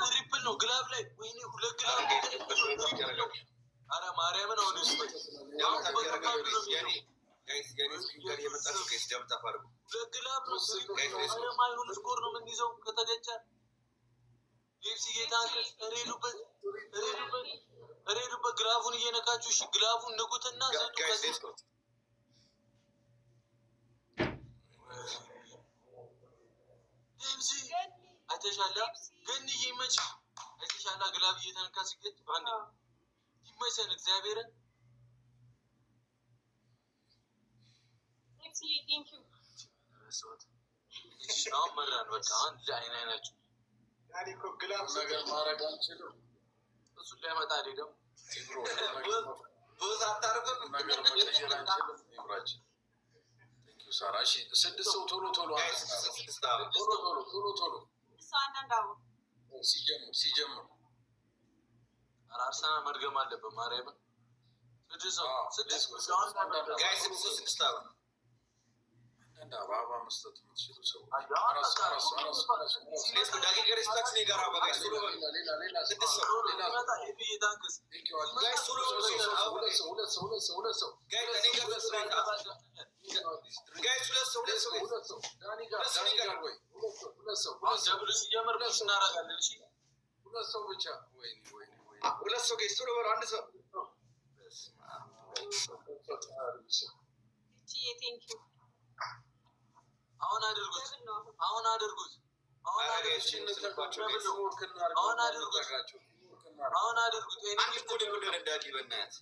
ትሪፕል ነው ግላብ ላይ ወይኔ ሁለት ግላብ አረ ማርያምን አሁን ማይሆን ስኮር ነው የምንይዘው ከተገጨ ሊፕስ እየታንከስ ሬዱበት ግላቡን እየነካችሁ እሺ ግላቡን ንቁትና ዘጡ አይተሻላ ግን ይመች አይተሻላ ግላብ እየተነካ ሲገጭ ባንዴ ይመቸን እግዚአብሔርን ኔክስት ቴንክ ዩ ነው መራን በቃ አንድ አይናችሁ ያኔ እኮ ግላብ ነገር ማረግ አንችልም እሱ ሊያመጣ አይደለም ሲግሮ ብዙ አታርፈም ነገር መቀየር አንችልም ይብራችን ቴንክ ዩ ሳራሺ ስድስት ሰው ቶሎ ቶሎ ሳንዳንዳው ሲጀምር አራርሳና መድገም አለበት ማርያም ስድስት ጋይስ ስድስት እንዳ ባባ መስጠት የምትችሉ ሰው ሌስ ዳጊ ገሪስታክስ ነው ጋራ ጋይስ ቶሎ ሌላ ስድስት ሰው ሌላ ኤቢ ዳንክስ ጋይስ ቶሎ ሁለት ሰው ጋይስ እኔ ጋር ሁለት ሰው ዳኒ ጋር ወይ ሁለት ሰው ደብል ሲጀምር ብለሽ እናረጋለን እሺ ሁለት ሰው ብቻ ወይኔ ሁለት ሰው ጋይስ ቶሎ ወራ አንድ ሰው እቺ ቴንክ ዩ አሁን አድርጉት እኔ ኮድ ረዳቂ በእናት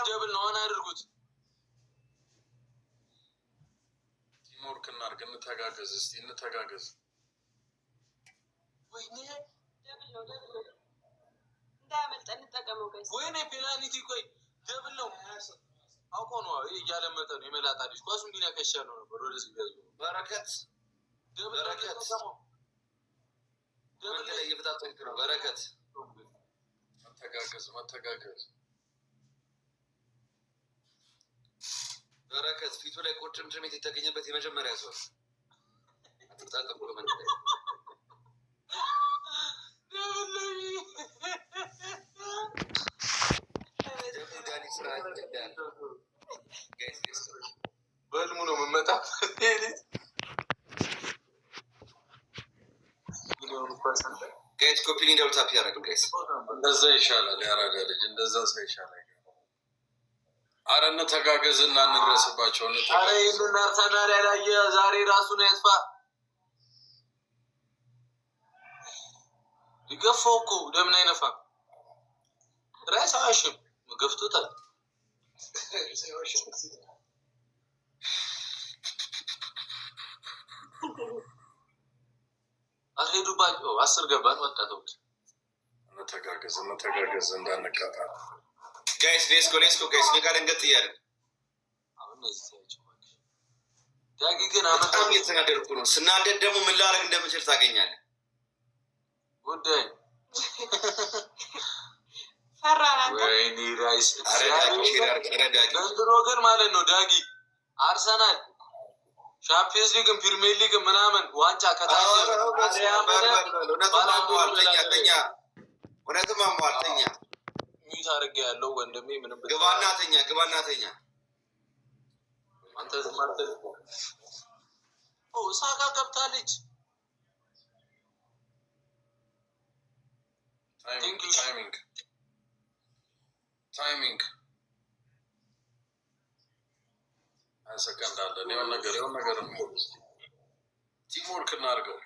ደብል ነው አሁን አድርጉት ቲምወርክ እናድርግ እንተጋገዝ እስቲ እንተጋገዝ ወይኔ ደብል ነው እንዳያመልጠን እንጠቀመው ጋይስ ወይኔ ፔናልቲ ቆይ ደብል ነው አውቆ ነው እያለመጠ ነው የመላጣ ልጅ ኳሱን ቢነከሻ ነው ነበር ወደዚህ ያዙ በረከት ደብል ላይ ይፈታተንክ ነው በረከት መተጋገዝ በረከት ፊቱ ላይ ቁርጭምጭሚት የተገኘበት የመጀመሪያ ሰው አጥጣጣም ብሎ ማለት ነው በልሙ ነው መመጣ ጋይስ ኮፒ ሊንክ ዳውት አፕ ያረጋል ጋይስ እንደዛ ይሻላል ያራዳ ልጅ እንደዛ ሳይሻላል አረነ ተጋገዝና እንረስባቸው ነው አረ ይልና ተናሪ ላይ ዛሬ ራሱን ያስፋ ይገፎኩ ለምን አይነፋ ራሳሽም ገፍቶታል አሄዱ ባጆ 10 ገባን ወጣቶች እንተጋገዝ እንዳንቀጣ ጋይስ ሌትስ ጎ ጋይስ ንጋር እንገጥ ይያል አሁን ነው እዚህ ዳጊ ግን አመጣም እየተናደርኩ ነው ስናደድ ደግሞ ምን ላረግ እንደምችል ታገኛለህ ጉዳይ ፈራራንተ ወይኔ ራይስ አረዳጊ በንድሮገር ማለት ነው ዳጊ አርሰናል ሻምፒየንስ ሊግ ፕሪሚየር ሊግ ምናምን ዋንጫ ከታየ ወነተማ ማልተኛ ሚት አርገ ያለው ወንድሜ ምንም ግባናተኛ አንተ ዝማርተ ሳካ ገብታለች ታይሚንግ ሰከንድ አለ ነው ነገር ቲምወርክ እናርገው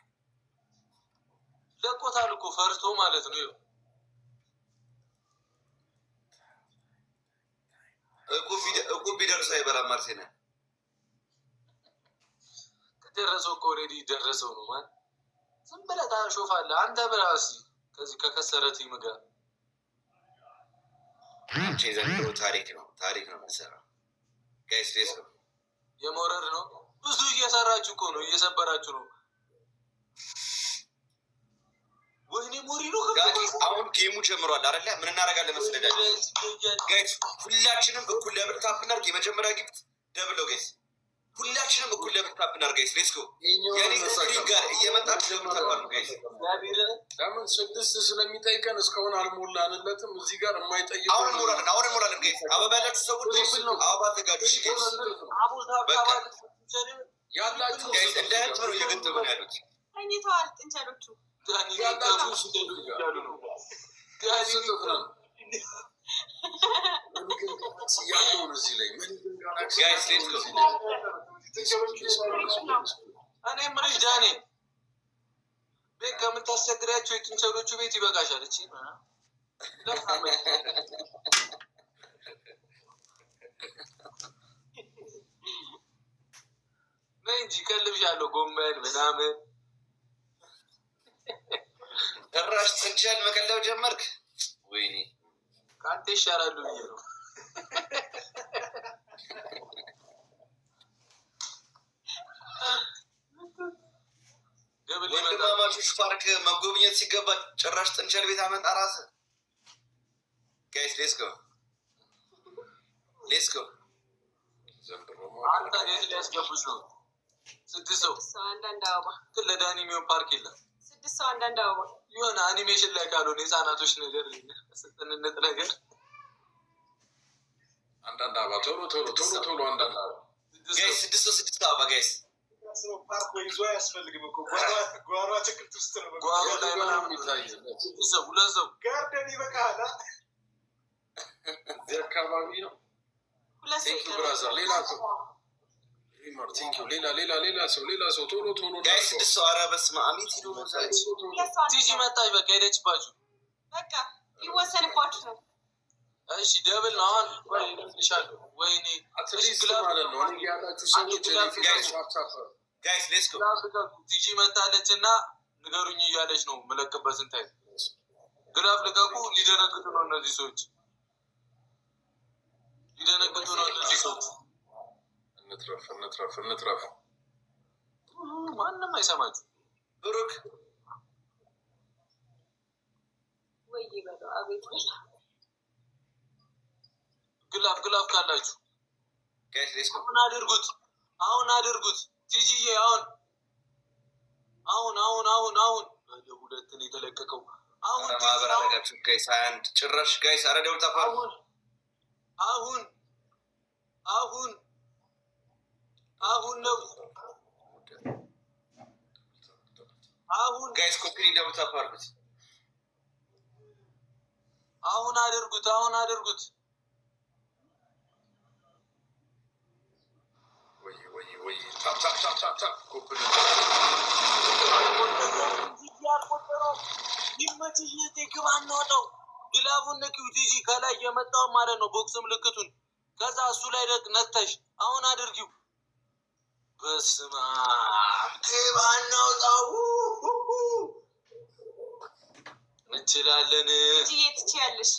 ለቆታል እኮ ፈርቶ ማለት ነው እኮ ቢደርስ አይበራም አርሴናል ከደረሰው እኮ ኦሬዲ ደረሰው ነው ማለት ዝም ብለህ ታሾፋለህ አንተ ብራሲ ከዚህ ከከሰረ ቲም ጋር ቼዛንቶ ታሪክ ነው መሰራው ጋይስ ሌስ የሞረር ነው ብዙ እየሰራችሁ እኮ ነው እየሰበራችሁ ነው ወይኔ ሞሪኖ አሁን ጌሙ ጀምሯል አይደለ? ምን እናደርጋለን መሰለህ ጋይስ? ሁላችንም እኩል ለብል ታፕ እናድርግ። የመጀመሪያ ጊፍት ደብል ነው ጋይስ። ሁላችንም እኩል ለብል ታፕ እናድርግ ጋይስ። ሌትስ ጎ። የኔ ስክሪን ጋር እየመጣችሁ ደብል ታፕ አድርጉ ጋይስ። ለምን 6 ስለሚጠይቀን እስካሁን አልሞላንለትም። እዚህ ጋር የማይጠይቁ አሁን እንሞላለን ጋይስ። አበባ ያላችሁ ሰዎች አበባ ተጋጁ ጋይስ። በቃ ያላችሁ ጋይስ እንደ ህዝብ ነው እየገጠሙ ነው ያሉት። ተኝተዋል ጥንቸሎቹ። ያላችሁ ሲደሉ ያሉ ነው ጋይስ። ተፈራን ያለው እዚህ ላይ ምን ጋይስ ሌትስ ጎ። እኔ ምንሽ ዳኔ ቤት ከምታስቸግራቸው የጥንቸሎቹ ቤት ይበቃሻል። እቺ ነይ እንጂ ቀልብሻለሁ። ጎመን ምናምን ጭራሽ ጥንቸል መቀለብ ጀመርክ? ወይኔ ከአንተ ይሻላሉ ብዬ ነው። ወንድማማቾች ፓርክ መጎብኘት ሲገባ ጭራሽ ጥንቸል ቤት አመጣ ራስ። ጋይስ ሌትስ ጎ ሌትስ ጎ። አንተ የት ሊያስገቡሽ ነው? 6 ሰው አንዳንድ አበባ ግን ለዳኒ የሚሆን ፓርክ የለም። 6 ሰው አንዳንድ አበባ የሆነ አኒሜሽን ላይ ካልሆነ የህፃናቶች ነገር ስጥንነት ነገር አንዳንድ አበባ ቶሎ አንዳንድ አበባ ጋይስ 6 አበባ ጋይስ። ፓርክ ወይ ዞ አያስፈልግም እኮ ጓሮ አትክልት ውስጥ ነው። ጓሮ ላይ ምናምን ይታያል። 2 ሰው ጋርደን ይበቃል። እዚህ አካባቢ ነው። 2 ሰው ብራዘር ሌላ ሰው ሌላ ሰው ቶሎ ጋይስ 6 ሰው። ኧረ በስመ አብ ሂዱ ነው ዛሬ። ቲጂ መጣች። በቃ ሄደችባችሁ። በቃ ይወሰንባችሁ ነው። እሺ ደብል ነው አሁን። ወይኔ አትሊስት ማለት ነው እኔ ያላችሁ ሰዎች ጋይስ ሌትስ ጎ። ቲጂ መጣለች እና ንገሩኝ እያለች ነው። መለቅበትን ታይ ግላፍ ልቀቁ። ሊደነግጡ ነው እነዚህ ሰዎች፣ ሊደነግጡ ነው እነዚህ ሰዎች። እንትረፍ። ማንም አይሰማችሁ። ብሩክ ወይ በለው አቤት ግላፍ ካላችሁ ጋይስ ሌትስ ጎ። አሁን አድርጉት። ቲጂዬ አሁን ሁለትን የተለቀቀው አሁን ማህበር አደረጋችሁ ጋይስ። 21 ጭራሽ ጋይስ። ኧረ ደውል ተፋሩ። አሁን ነው ጋይስ። ኮፒ ደውል ተፋሩት። አሁን አድርጉት። ወይ ታፕ ኮፒ ይመችሽ። ግባ እንወጣው። ግላቡን ነኪው ቲጂ ከላይ የመጣው ማለት ነው። ቦክስ ምልክቱን ከዛ እሱ ላይ ነክተሽ አሁን አድርጊው። በስመ አብ ግባ እናውጣው። እንችላለን። ቲጂ ትችያለሽ።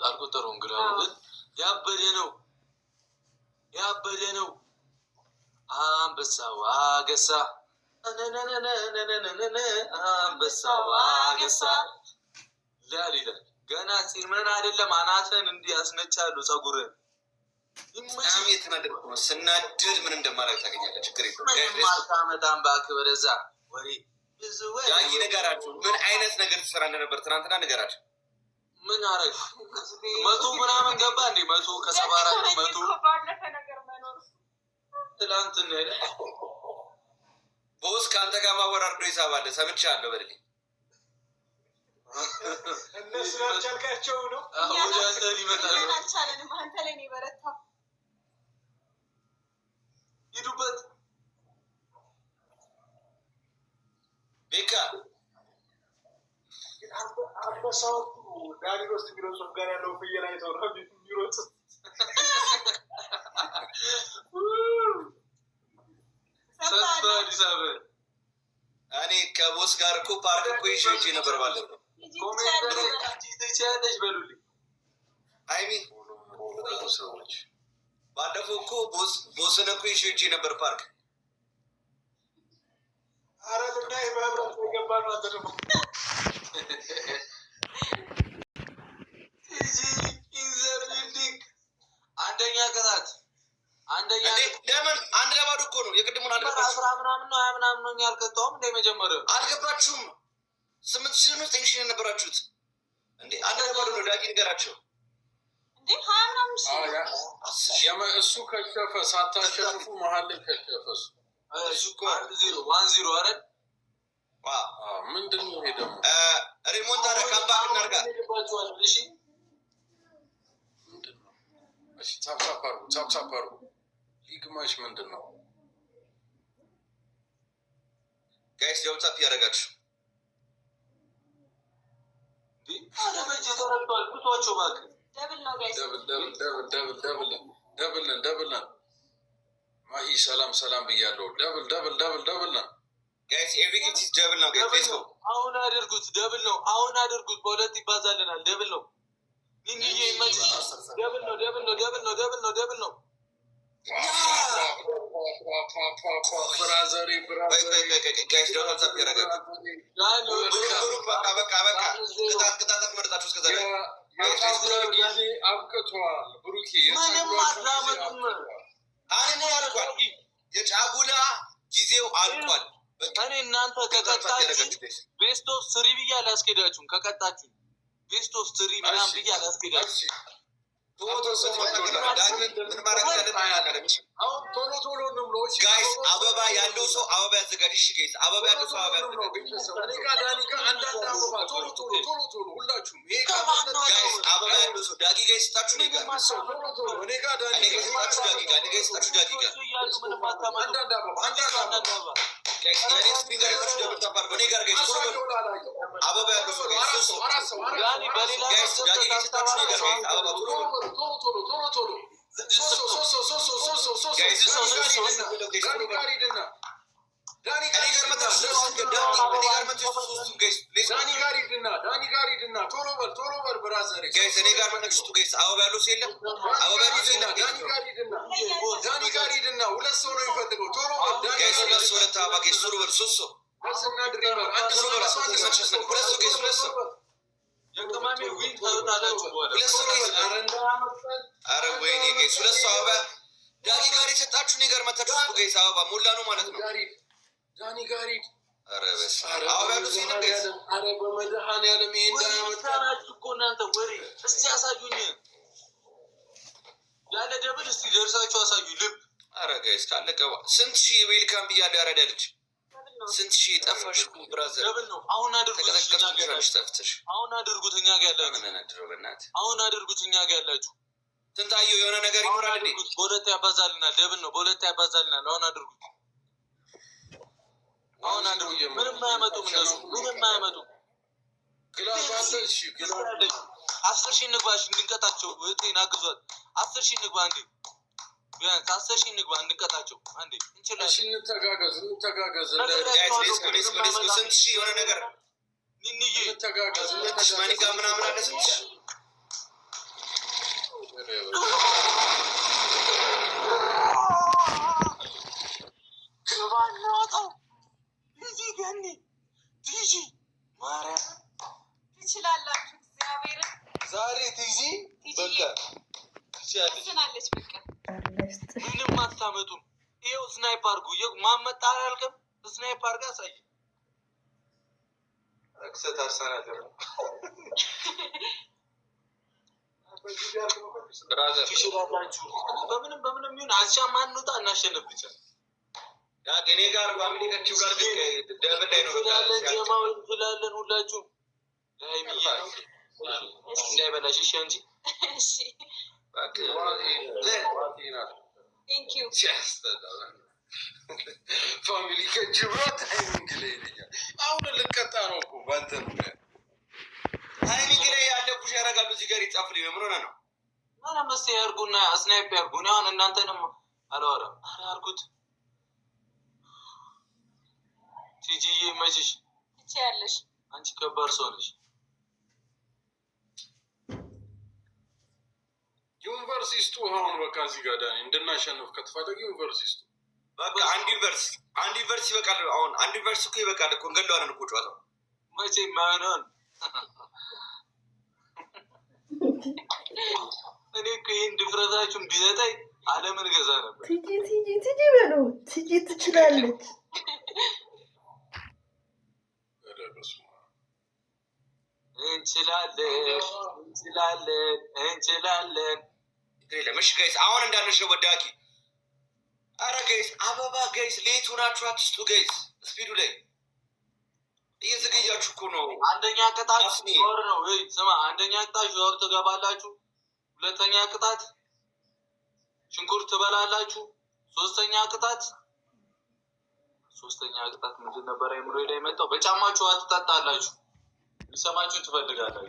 አልቆጠረውም። ግላቡ ግን ያበደ ነው። አንበሳው አገሳ አንበሳው አገሳ ላሊላ ገና ሲመን አይደለም አናተን እንዲህ ያስነቻሉ። ጸጉርን ስናድር ምን እንደማደርግ ታገኛለህ። ችግር የለም። በአክብር እዛ ወሬ ብዙ ነገራችሁ። ምን አይነት ነገር ትሰራ እንደነበር ትናንትና ነገራችሁ። ምን አረግ 100 ምናምን ገባ እንዴ? 100 ከ74 ትላንትና ሄደ። ቦስ ከአንተ ጋር ማወራርዶ ይሳባለ ሰምቻለሁ። በደል እነሱ ያልቻልካቸው ነው። አሁን ያንተ ሊመጣ ነው። አልቻለንም። አንተ ላይ ነው የበረታው። ሂዱበት ቤካ አንበሳው ዳኒ ውስጥ የሚሮጥ ጋር ያለው ፍየል አይተው ነው የሚሮጥ። እኔ ከቦስ ጋር እኮ ፓርክ እኮ ይዤ ነበር። ባለፈው ትችያለሽ በሉልኝ። አይሚ ሰዎች ባለፈው እኮ ቦስን እኮ ይዤ ነበር ፓርክ። አንደኛ ቅጣት አንደኛ ለምን አንድ ለባዶ እኮ ነው የቅድሙን አስራ ምናምን ነው 20 ምናምን ነው ያልቀጣውም እንደ መጀመሪያው አልገባችሁም 8,000 ነው 9,000 የነበራችሁት እንዴ አንድ ለባዶ ነው ዳጊ ንገራቸው እንዴ 20 ምናምን እሱ ከሸፈ ሳታሸንፉ መሀል ላይ ከሸፈ እሱ እኮ 1-0 አይደል ምንድን ነው ይሄ ደግሞ ሪሞንታዳ ካምባክ እናርጋ እሺ ምንድን ነው እሺ ታፕታፕ አርጉ ሊግ ማች ምንድን ነው ጋይስ ደውታፕ ያደረጋችሁ ደብል ነው ማሂ ሰላም ብያለሁ ደብል ነው ጋይስ ኤቭሪ ጊፍት ኢዝ ደብል ነው ጋይስ ሌትስ ጎ አሁን አድርጉት ደብል ነው አሁን አድርጉት በሁለት ይባዛልናል ደብል ነው ኒኒዬ ይመጭ ደብል ነው ብራዘር ጋይስ ደውታፕ ያደረጋችሁ በቃ ቅጣት መርጣችሁ እስከዛ ጊዜ አብቅቷል ብሩኬ ምንም አታመጡም አሁን አልቋል የጫጉላ ጊዜው አልቋል እኔ እናንተ ከቀጣችሁ ቤስት ኦፍ 3 ብዬ አላስኬዳችሁም ከቀጣችሁ ቤስት ኦፍ 3 ምናምን ብዬ አላስኬዳችሁም ጋይስ አበባ ያለው ሰው አበባ ያዘጋጅ እሺ ጋይስ አበባ ያለው ሰው አበባ ጋይስ አበባ ያለው ሰው ዳጊ ጋይስ ታችሁ ነው አበባ ያለው ሰው አረ ወይኔ ጋይስ ሁለት ሰው አበባ ዳኒ ጋር የሰጣችሁ ነገር መታችሁ ጋይስ አበባ ሞላ ነው ማለት ነው ዳኒ ጋር አረ በስ አበባ ያሉት ይሄን ጋይስ አረ በመድኃኒዓለም ይሄን እንዳያመጣችሁ እኮ እናንተ ወሬ እስቲ አሳዩኝ ያለ ደብል እስቲ ደርሳችሁ አሳዩ ልብ አረ ጋይስ ካለቀ ስንት ሺህ ዌልካም ብያለሁ ያረዳ ልጅ ስንት ሺህ ጠፋሽ ብራዘር ደብል ነው አሁን አድርጉት እኛ ጋር ያላችሁ አሁን አድርጉት እኛ ጋር ያላችሁ ትንታየው የሆነ ነገር ይኖራል እንዴ በሁለት ያባዛልናል ደብል ነው በሁለት ያባዛልናል አሁን አድርጉት ምንም አያመጡም እነሱ ምንም አያመጡም ግላስ 10,000 እንግባሽ እንድንቀጣቸው እህቴን አግዟት 10,000 እንግባ እንዴ ቢያንስ 10,000 እንግባ እንድንቀጣቸው አንዴ እንችላለን እንተጋገዝ ጋይስ ስንት ሺህ የሆነ ነገር ኒኒዬ እንተጋገዝ ማኒጋ ምናምን አለ ስንት ሺህ ቲጂ ማርያም ትችላላችሁ እግዚአብሔርን ዛሬ ቲጂ በቃ ትችላለች በቃ ምንም አታመጡም ይኸው ስናይፕ አድርጉ ማመጣ አላልክም ስናይፕ አድርጋ አሳይ እክሰት አርሰናል ብራዘር ትችላላችሁ በምንም ይሁን አሻም አንውጣ እናሸንፍ ብቻ ያ ገኔ ጋር ፋሚሊ ከቺው ጋር ደብል ላይ ነው ጀማው እንላለን ሁላችሁም ላይሚዬ እንዳይበላሽ እሺ እንጂ እሺ ቴንክ ዩ ፋሚሊ ከጅብራት ታይሚንግ ላይ ይለኛል አሁን ልቀጣ ነው እኮ ባንተ ታይሚንግ ላይ ያለ ፑሽ ያደርጋሉ እዚህ ጋር ይጻፍልኝ ምን ሆነ ነው ማና መስቴ ያርጉና ስናይፕ ያርጉና አሁን እናንተንም አላወራም አረ አርጉት ቲጂዬ መችሽ ትችያለሽ አንቺ ከባድ ሰው ነሽ ዩኒቨርሲቲስቱ አሁን በቃ እዚህ ጋር ዳኒ እንድናሸንፍ ከተፈለገ ዩኒቨርሲቲስቱ በቃ አንድ ዩኒቨርስ ይበቃል። አሁን አንድ ዩኒቨርስ እኮ ይበቃል እኮ እንገለዋለን እኮ ጨዋታው መቼ ማይሆን እኔ እኮ ይህን ድፍረታችሁን ቢዘጠኝ ዓለምን ገዛ ነበር። ትጂ በሉ ትጂ ትችላለች። እንችላለን። ለምሽ ጋይስ አሁን እንዳንሸው ወዳቂ አረ ጋይስ አበባ ጋይስ ሌት ሆናችሁ አትስጡ ጋይስ። ስፒዱ ላይ እየዘገያችሁ እኮ ነው። አንደኛ ቅጣት ሾር ነው። ስማ አንደኛ ቅጣት ሾር ትገባላችሁ። ሁለተኛ ቅጣት ሽንኩርት ትበላላችሁ። ሶስተኛ ቅጣት ምንድን ነበር? አይምሮ ላይ መጣው። በጫማችሁ አትጠጣላችሁ። ሊሰማችሁ ትፈልጋላችሁ።